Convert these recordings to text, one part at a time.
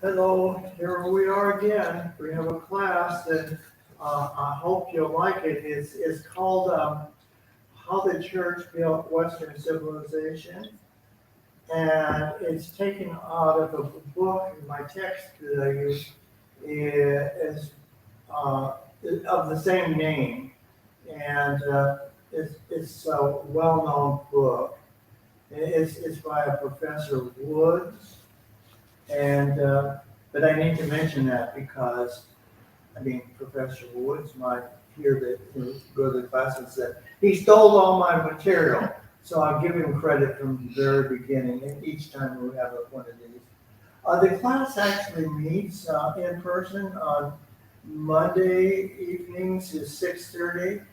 Hello, here we are again. We have a class that I hope you'll like it. It's called How the Church Built Western Civilization. And it's taken out of a book. My text that I use is of the same name. And it's a well-known book. It's by a Professor Woods. And but I need to mention that because Professor Woods might hear that go to the class and say he stole all my material. So I'll give him credit from the very beginning. And each time we have one of these, the class actually meets in person on Monday evenings is 6:30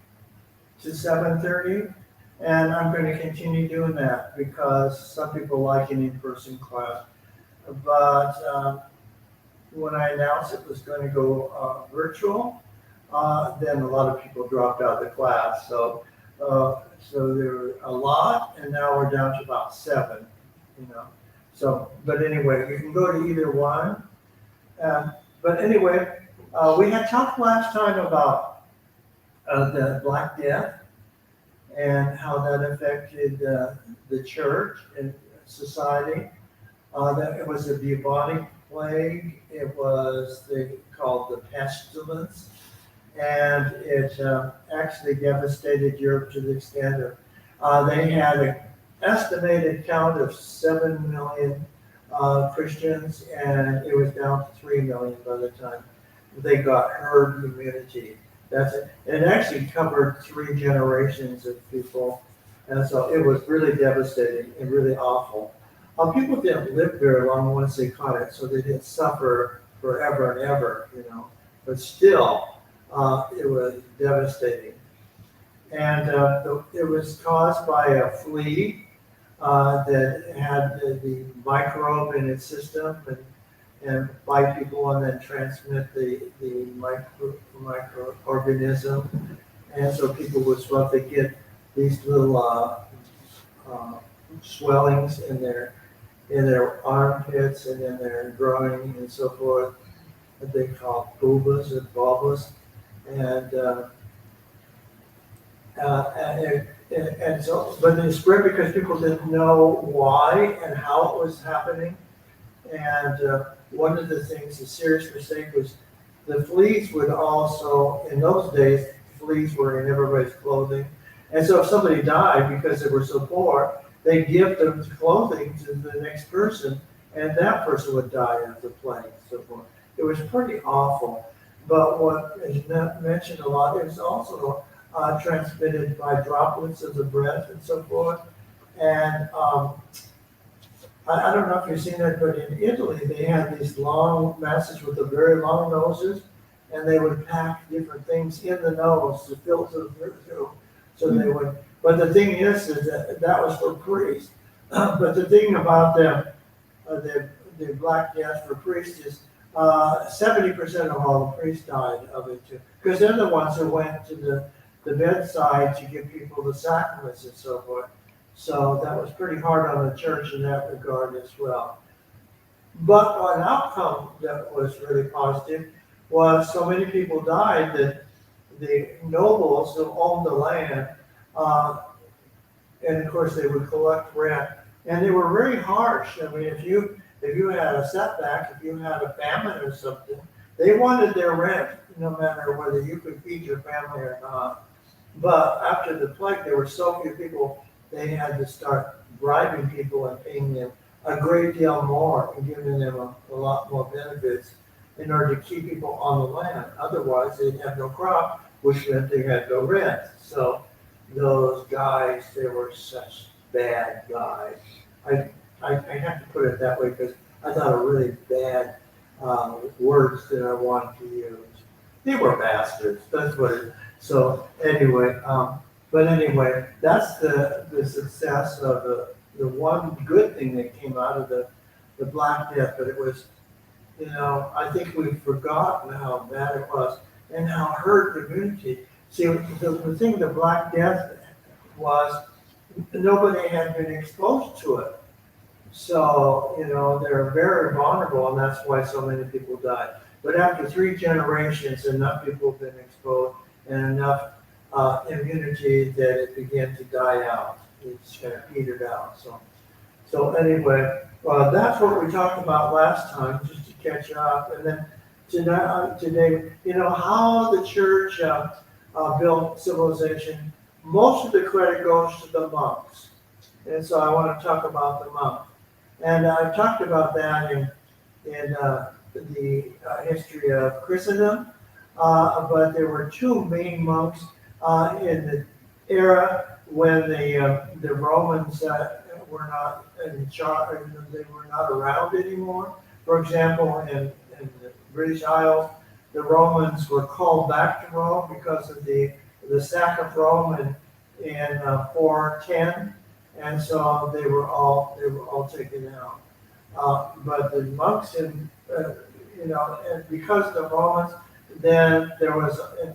to 7:30. And I'm going to continue doing that because some people like an in-person class. But when I announced it was going to go virtual, then a lot of people dropped out of the class. So there were a lot, and now we're down to about 7. So, but anyway, you can go to either one. But anyway, we had talked last time about the Black Death and how that affected the church and society. That it was a bubonic plague. It was called the pestilence, and it actually devastated Europe to the extent of they had an estimated count of 7 million Christians, and it was down to 3 million by the time they got herd immunity. That's it. It actually covered 3 generations of people, and so it was really devastating and really awful. People didn't live very long once they caught it, so they didn't suffer forever and ever, But still, it was devastating. And it was caused by a flea that had the microbe in its system and bite people and then transmit the microorganism. And so people would swell, they get these little swellings in their armpits and in their groin and so forth, that they call bulbas or bulbas, and so, but it spread because people didn't know why and how it was happening. And one of the things, a serious mistake was the fleas would also, in those days, fleas were in everybody's clothing, and so if somebody died because they were so poor, they give the clothing to the next person, and that person would die of the plague and so forth. It was pretty awful. But what is not mentioned a lot is also transmitted by droplets of the breath and so forth. And I don't know if you've seen that, but in Italy, they had these long masses with the very long noses, and they would pack different things in the nose to filter through. So they would. But the thing is that was for priests. But the thing about the Black Death for priests is 70% of all the priests died of it too, because they're the ones who went to the bedside to give people the sacraments and so forth. So that was pretty hard on the church in that regard as well. But an outcome that was really positive was so many people died that the nobles who owned the land, and of course they would collect rent, and they were very harsh. I mean, if you had a setback, if you had a famine or something, they wanted their rent, no matter whether you could feed your family or not. But after the plague, there were so few people, they had to start bribing people and paying them a great deal more and giving them a lot more benefits in order to keep people on the land. Otherwise, they'd have no crop, which meant they had no rent. So those guys, they were such bad guys. I have to put it that way because I thought of really bad words that I wanted to use. They were bastards. That's what it is. So anyway, but anyway, that's the success of the one good thing that came out of the Black Death. But it was, I think we've forgotten how bad it was and how hurt immunity. See, the thing the Black Death was, nobody had been exposed to it. So, they're very vulnerable, and that's why so many people died. But after 3 generations, enough people have been exposed and enough immunity that it began to die out. It just kind of petered out. So anyway, that's what we talked about last time, just to catch up. And then today, how the church built civilization. Most of the credit goes to the monks. And so I want to talk about the monks. And I talked about that in the history of Christendom. But there were 2 main monks in the era when the Romans were not in charge, they were not around anymore. For example, in the British Isles, the Romans were called back to Rome because of the sack of Rome in 410, and so they were all taken out. But the monks, and because of the Romans, then there was an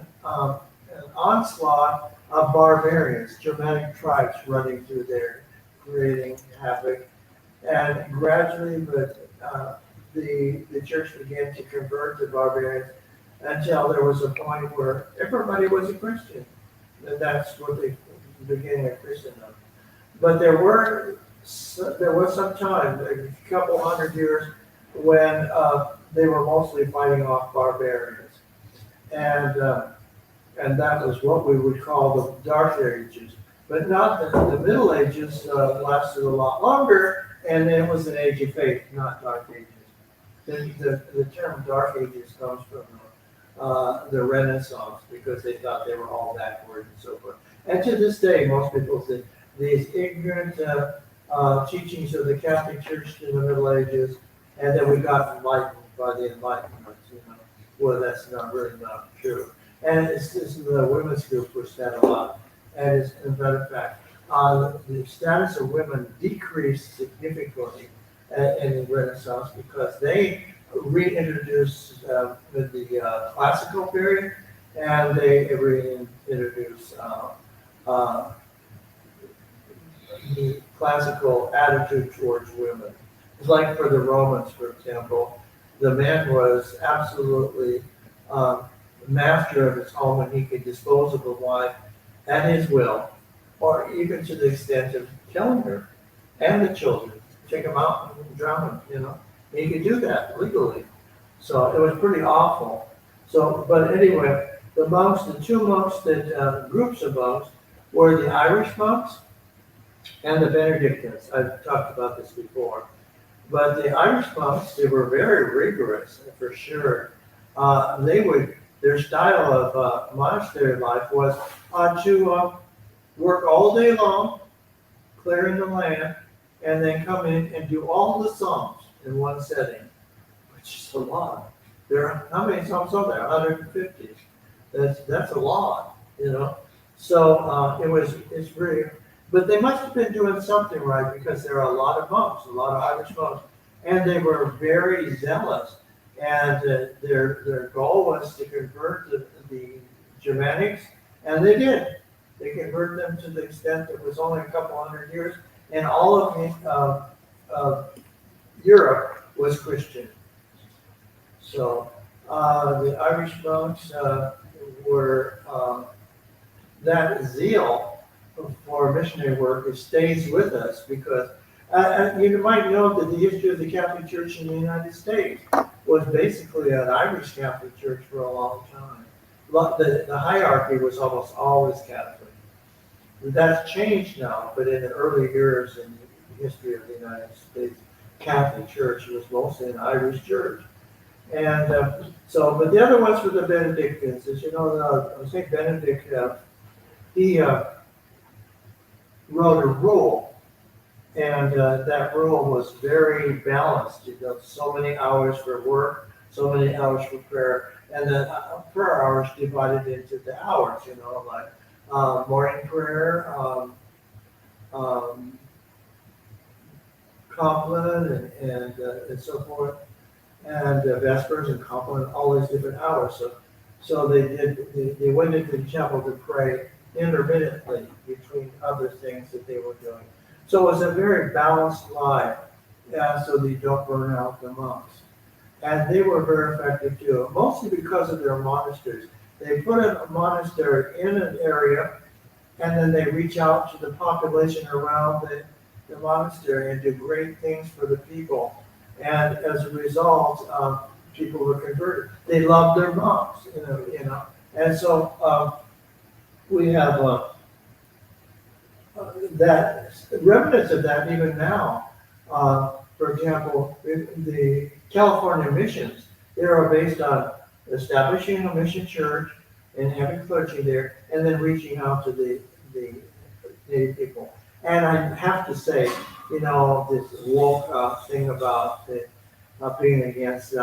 onslaught of barbarians, Germanic tribes running through there, creating havoc. And gradually, the church began to convert the barbarians until there was a point where everybody was a Christian. And that's what the beginning of Christendom. But there was some time, a couple hundred years, when they were mostly fighting off barbarians. And that was what we would call the Dark Ages. But not the Middle Ages lasted a lot longer, and then it was an age of faith, not Dark Ages. The term Dark Ages comes from the Renaissance, because they thought they were all backward and so forth. And to this day, most people think these ignorant teachings of the Catholic Church in the Middle Ages, and then we got enlightened by the Enlightenment. Well, that's really not true. And it's the women's group pushed that a lot. And as a matter of fact, the status of women decreased significantly in the Renaissance because they reintroduced the classical period, and they reintroduced the classical attitude towards women. It's like for the Romans, for example, the man was absolutely master of his home, and he could dispose of a wife at his will, or even to the extent of killing her and the children, take them out and drown them, And he could do that legally. So it was pretty awful. So, but anyway, the monks, the 2 monks groups of monks were the Irish monks and the Benedictines. I've talked about this before. But the Irish monks, they were very rigorous, for sure. Their style of monastery life was to work all day long, clearing the land, and then come in and do all the psalms in one setting, which is a lot. How many psalms are there? 150. That's a lot, So it's really, but they must have been doing something right, because there are a lot of monks, a lot of Irish monks, and they were very zealous. And their goal was to convert the Germanics, and they did. They converted them to the extent that it was only a couple hundred years, and all of Europe was Christian. So the Irish monks were that zeal for missionary work. It stays with us because you might know that the history of the Catholic Church in the United States was basically an Irish Catholic Church for a long time. The hierarchy was almost always Catholic. That's changed now, but in the early years in the history of the United States Catholic Church, it was mostly an Irish church. And but the other ones were the Benedictines. As you know, St. Benedict, he wrote a rule, and that rule was very balanced. So many hours for work, so many hours for prayer, and the prayer hours divided into the hours, like morning prayer, compline, and so forth, and Vespers and compline, all these different hours. So they went into the chapel to pray intermittently between other things that they were doing. So it was a very balanced life. so that you don't burn out the monks. And they were very effective too, mostly because of their monasteries. They put a monastery in an area, and then they reach out to the population around the monastery and do great things for the people. And as a result, people were converted. They loved their monks, you know. And so we have that remnants of that even now. For example, the California missions, they are based on establishing a mission church and having clergy there, and then reaching out to the Native people. And I have to say, you know, this woke thing about being against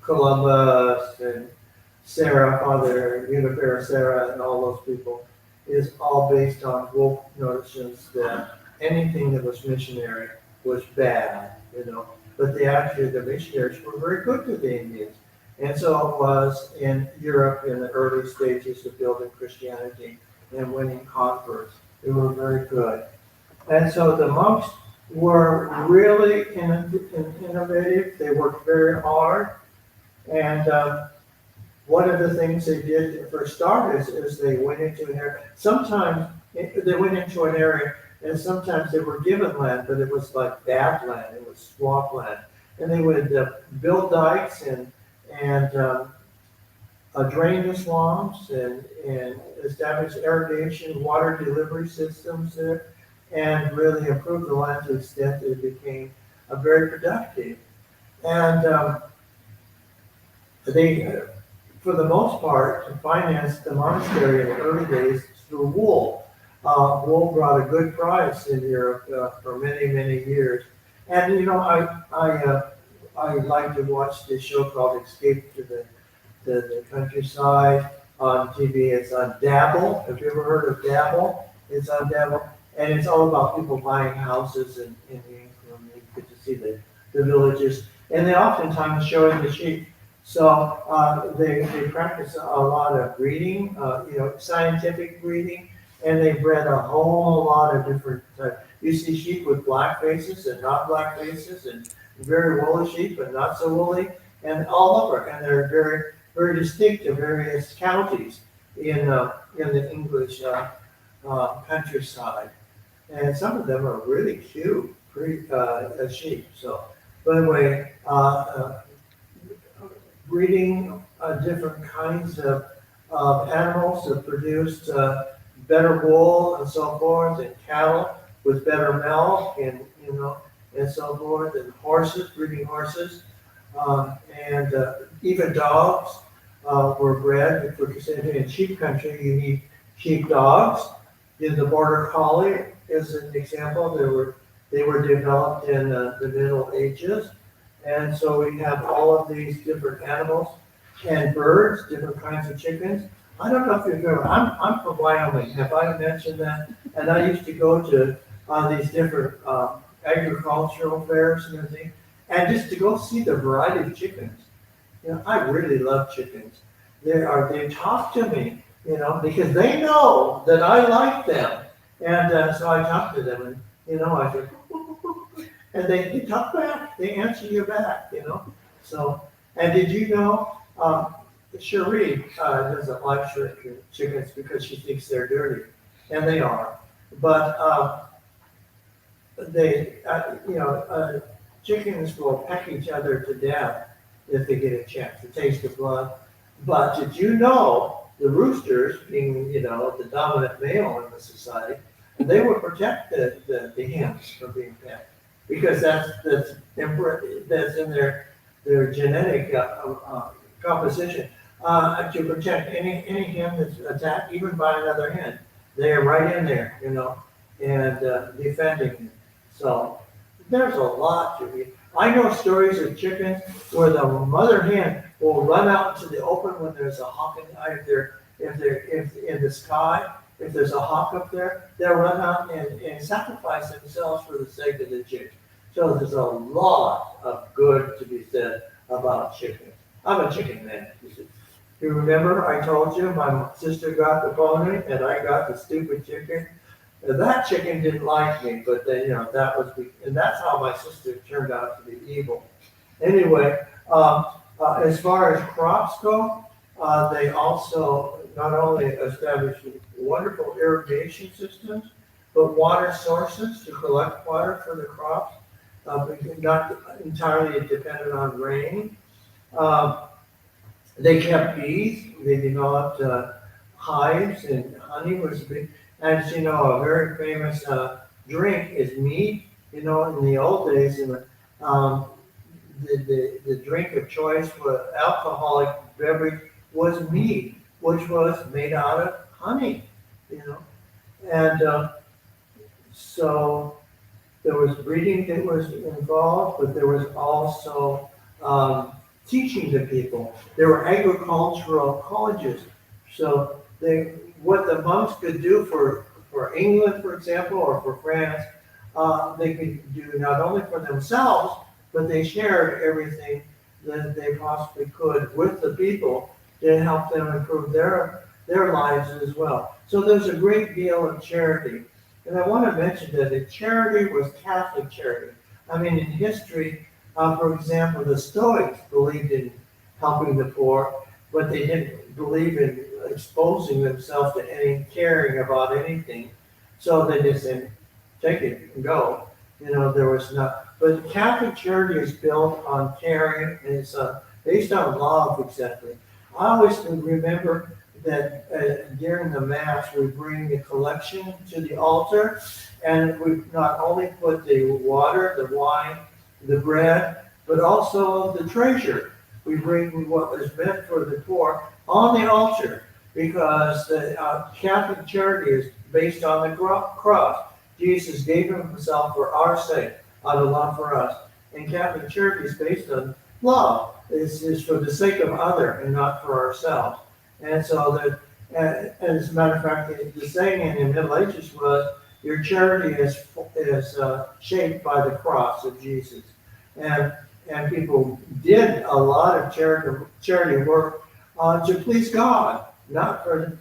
Columbus and Sarah, Father Junipero Serra, and all those people is all based on woke notions that anything that was missionary was bad, you know. But the missionaries were very good to the Indians. And so it was in Europe in the early stages of building Christianity and winning converts. They were very good. And so the monks were really innovative. They worked very hard. And one of the things they did for starters is they went into an area. Sometimes they went into an area, and sometimes they were given land, but it was like bad land. It was swamp land. And they would build dikes and drain the swamps and establish irrigation, water delivery systems there, and really improve the land to the extent that it became very productive. And they, for the most part, financed the monastery in the early days through wool. Wool brought a good price in Europe for many, many years. And you know, I like to watch this show called Escape to the Countryside on TV. It's on Dabble. Have you ever heard of Dabble? It's on Dabble, and it's all about people buying houses in England. You get to see the villages, and they oftentimes showing the sheep. So they practice a lot of breeding, you know, scientific breeding, and they bred a whole lot of different types. You see sheep with black faces and not black faces, and very woolly sheep and not so woolly, and all over. And they're very, very distinct to various counties in the English countryside. And some of them are really cute, pretty sheep. So, by the way, breeding different kinds of animals that produced better wool and so forth, and cattle with better milk, and you know, and so forth, and horses, breeding horses, and even dogs were bred. Because in sheep country, you need sheep dogs. In the border collie is an example. They were developed in the Middle Ages, and so we have all of these different animals and birds, different kinds of chickens. I don't know if you've ever. I'm from Wyoming. Have I mentioned that? And I used to go to these different agricultural fairs and everything, and just to go see the variety of chickens. You know, I really love chickens. They talk to me, you know, because they know that I like them, and so I talk to them, and you know, I say, and they talk back. They answer you back, you know. So, and did you know, Cherie doesn't like chickens because she thinks they're dirty, and they are, but chickens will peck each other to death if they get a chance to taste the blood. But did you know the roosters, being, you know, the dominant male in the society, they will protect the hens from being pecked, because that's in their genetic composition to protect any hen that's attacked, even by another hen. They're right in there, you know, and defending it. So there's a lot to be. I know stories of chickens where the mother hen will run out into the open when there's a hawk if in the sky. If there's a hawk up there, they'll run out and sacrifice themselves for the sake of the chick. So there's a lot of good to be said about chickens. I'm a chicken man. You remember I told you my sister got the pony and I got the stupid chicken? That chicken didn't like me, but then, that was, and that's how my sister turned out to be evil. Anyway, as far as crops go, they also not only established wonderful irrigation systems, but water sources to collect water for the crops, not entirely dependent on rain. Um, they kept bees. They developed hives, and honey was big. As you know, a very famous drink is mead. In the old days, um, the drink of choice for alcoholic beverage was mead, which was made out of honey. You know, and so there was breeding that was involved, but there was also teaching the people. There were agricultural colleges. So what the monks could do for England, for example, or for France, they could do not only for themselves, but they shared everything that they possibly could with the people to help them improve their lives as well. So there's a great deal of charity. And I want to mention that the charity was Catholic charity. I mean, in history, for example, the Stoics believed in helping the poor, but they didn't believe in exposing themselves to any caring about anything. So they just said, take it and go. There was not. But Catholic charity is built on caring, and it's based on love, exactly. I always remember that during the Mass, we bring the collection to the altar, and we not only put the water, the wine, the bread, but also the treasure. We bring what was meant for the poor on the altar, because the Catholic charity is based on the cross. Jesus gave himself for our sake, out of love for us. And Catholic charity is based on love. It's for the sake of other and not for ourselves. And so that, as a matter of fact, the saying in the Middle Ages was, your charity is shaped by the cross of Jesus. And people did a lot of charity work to please God, not to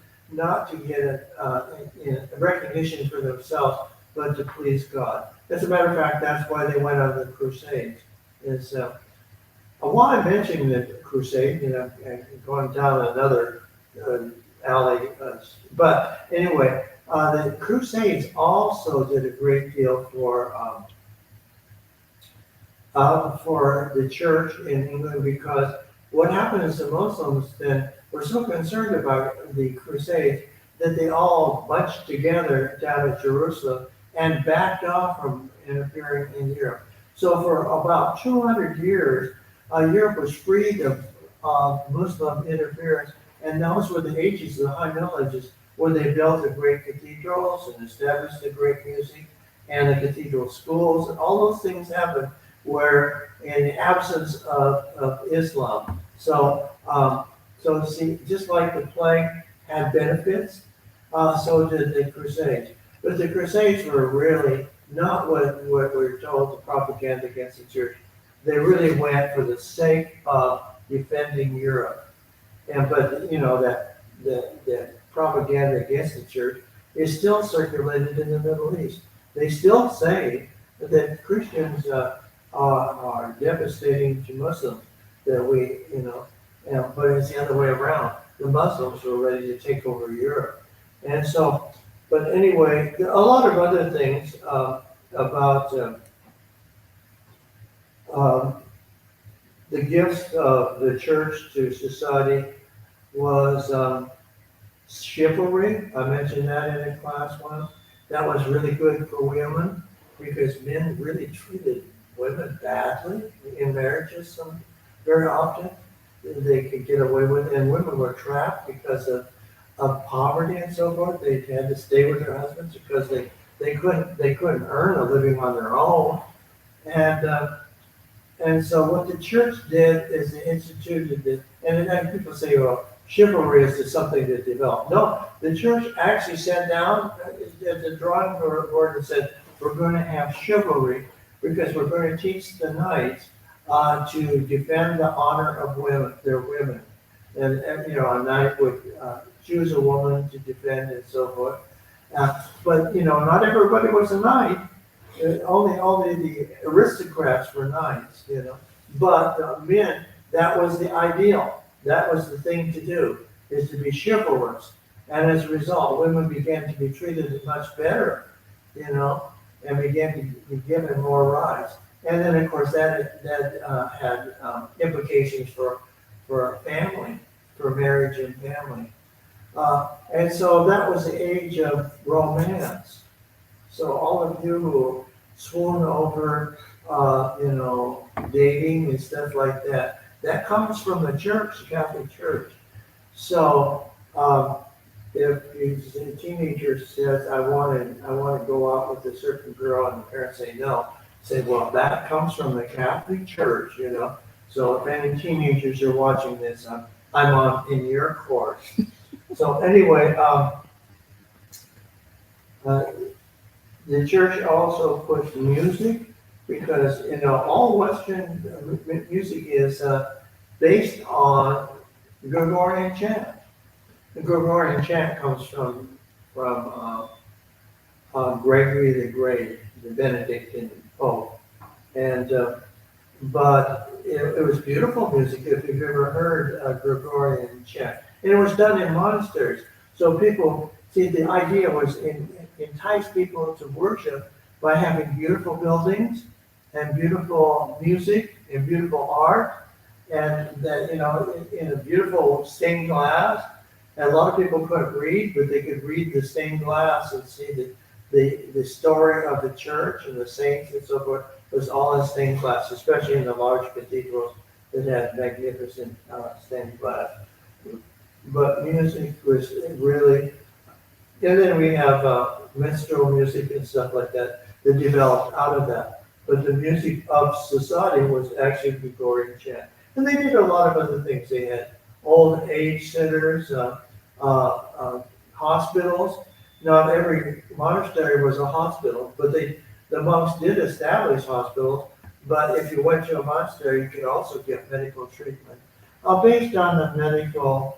get a recognition for themselves, but to please God. As a matter of fact, that's why they went on the Crusades. Why I'm mentioning the Crusade, going down another alley, but anyway, the Crusades also did a great deal for the church in England, because what happened is the Muslims then were so concerned about the Crusades that they all bunched together down at Jerusalem and backed off from interfering in Europe. So for about 200 years, Europe was freed of Muslim interference, and those were the ages, the High Middle Ages, where they built the great cathedrals and established the great music and the cathedral schools, and all those things happened where in the absence of Islam. So see, just like the plague had benefits, so did the Crusades. But the Crusades were really not what we're told, the propaganda against the church. They really went for the sake of defending Europe. But that propaganda against the church is still circulated in the Middle East. They still say that Christians are devastating to Muslims. But it's the other way around. The Muslims were ready to take over Europe. And so, but anyway, there are a lot of other things about the gifts of the church to society was chivalry. I mentioned that in class once. That was really good for women, because men really treated women badly in marriages very often. They could get away with it, and women were trapped because of poverty and so forth. They had to stay with their husbands because they couldn't earn a living on their own. And so what the church did is they instituted this, and people say, well, chivalry is just something that developed. No, the church actually sat down at the drawing board and said, we're going to have chivalry because we're going to teach the knights to defend the honor of their women. And a knight would choose a woman to defend and so forth. But, not everybody was a knight. Only the aristocrats were knights. But men, that was the ideal. That was the thing to do, is to be chivalrous. And as a result, women began to be treated much better, and began to be given more rights. And then, of course, that had implications for family, for marriage and family. And so that was the age of romance. So all of you who swoon over, dating and stuff like that, that comes from the church, the Catholic Church. So if a teenager says, I want to go out with a certain girl, and the parents say no, say, well, that comes from the Catholic Church, So if any teenagers are watching this, I'm in your court. So anyway, the church also puts music because, all Western music is based on Gregorian chant. The Gregorian chant comes from Gregory the Great, the Benedictine Pope, and but it was beautiful music if you've ever heard Gregorian chant. And it was done in monasteries. So people, see, the idea was entice people to worship by having beautiful buildings and beautiful music and beautiful art, and that, in a beautiful stained glass. And a lot of people couldn't read, but they could read the stained glass and see the story of the church and the saints and so forth. It was all in stained glass, especially in the large cathedrals that had magnificent stained glass. But music was really, and then we have minstrel music and stuff like that developed out of that. But the music of society was actually Gregorian chant. And they did a lot of other things. They had old age centers, hospitals. Not every monastery was a hospital, but the monks did establish hospitals. But if you went to a monastery, you could also get medical treatment based on the medical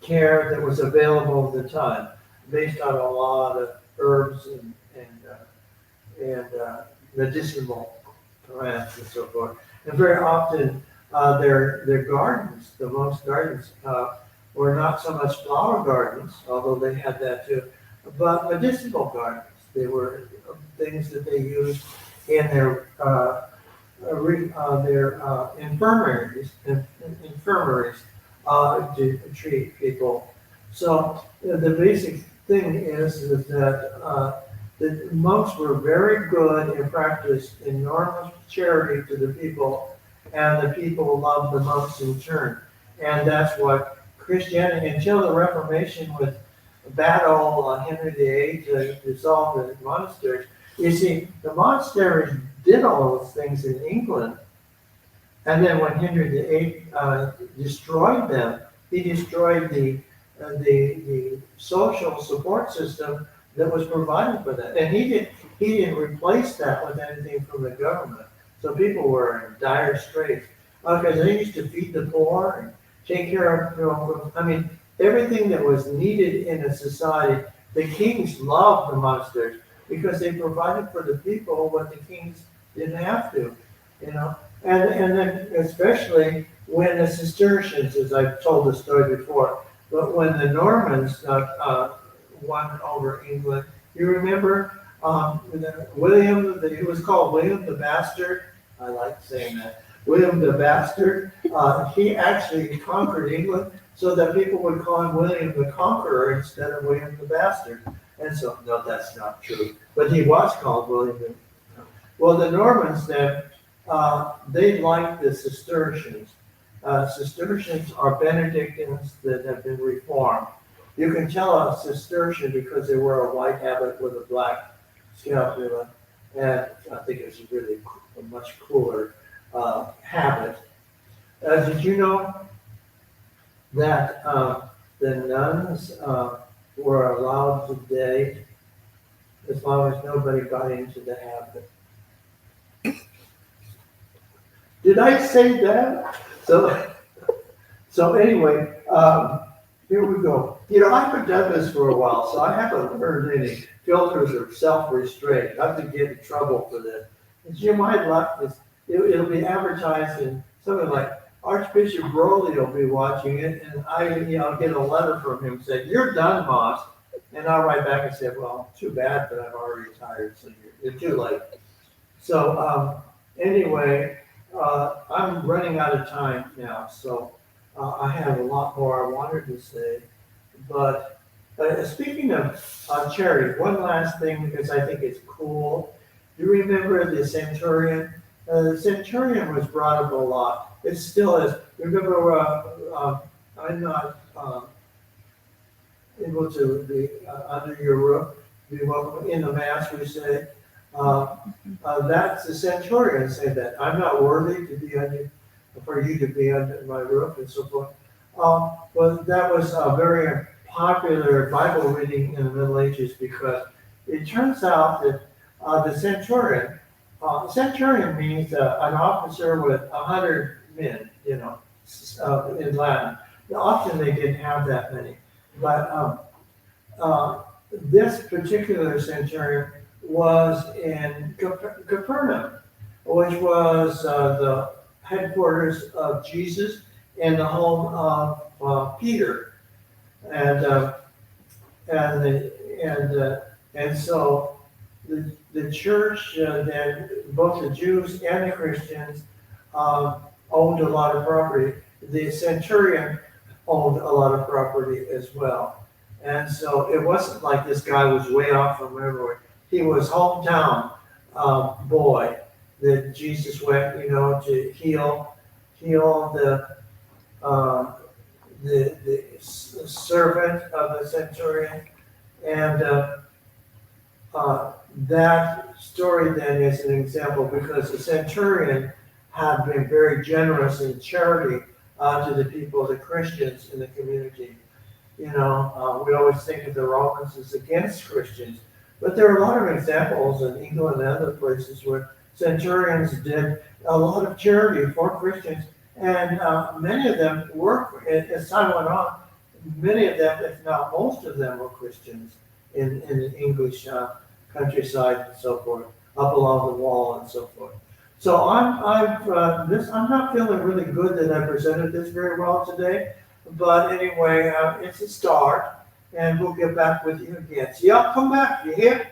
care that was available at the time, based on a lot of herbs and medicinal plants and so forth. And very often their gardens, the monks' gardens, were not so much flower gardens, although they had that too, but medicinal gardens. They were things that they used in their infirmaries to treat people. So the basic thing is that the monks were very good and practiced enormous charity to the people, and the people loved the monks in turn. And that's what Christianity, until the Reformation would battle Henry VIII to dissolve the monasteries. You see, the monasteries did all those things in England, and then when Henry VIII destroyed them, he destroyed the social support system that was provided for that, and he didn't replace that with anything from the government. So people were in dire straits because they used to feed the poor and take care of, everything that was needed in a society. The kings loved the monasteries because they provided for the people what the kings didn't have to, And then especially when the Cistercians, as I've told the story before, but when the Normans won over England, you remember William, he was called William the Bastard. I like saying that. William the Bastard. He actually conquered England so that people would call him William the Conqueror instead of William the Bastard. And so, no, that's not true. But he was called William the. Well, the Normans then, they liked the Cistercians. Cistercians are Benedictines that have been reformed. You can tell a Cistercian because they wear a white habit with a black scapula, and I think it's really a much cooler habit. Did you know that the nuns were allowed to date as long as nobody got into the habit? Did I say that? So anyway, here we go. I haven't done this for a while, so I haven't learned any filters of self-restraint. Not to get in trouble for this. As you might like this, it'll be advertised in something like Archbishop Broly will be watching it, and I'll get a letter from him saying, "You're done, Moss." And I'll write back and say, "Well, too bad, but I'm already retired, so you're too late." So anyway, I'm running out of time now, so I have a lot more I wanted to say. But speaking of charity, one last thing because I think it's cool. You remember the centurion? The centurion was brought up a lot. It still is. Remember, I'm not able to be under your roof, be welcome in the mass, we say. That's the centurion saying that. I'm not worthy to be for you to be under my roof and so forth. But that was a very popular Bible reading in the Middle Ages because it turns out that the centurion means an officer with 100 men, in Latin. Often they didn't have that many. But this particular centurion was in Capernaum, which was the headquarters of Jesus and the home of Peter, and so the church then both the Jews and the Christians owned a lot of property. The centurion owned a lot of property as well, and so it wasn't like this guy was way off from everywhere. He was hometown boy that Jesus went, to heal the servant of the centurion, and that story then is an example because the centurion had been very generous in charity to the people, the Christians in the community. We always think of the Romans as against Christians, but there are a lot of examples in England and other places where centurions did a lot of charity for Christians. And many of them were, as time went on, many of them, if not most of them, were Christians in the English countryside and so forth, up along the wall and so forth. So I'm not feeling really good that I presented this very well today, but anyway, it's a start, and we'll get back with you again. So y'all come back, you hear?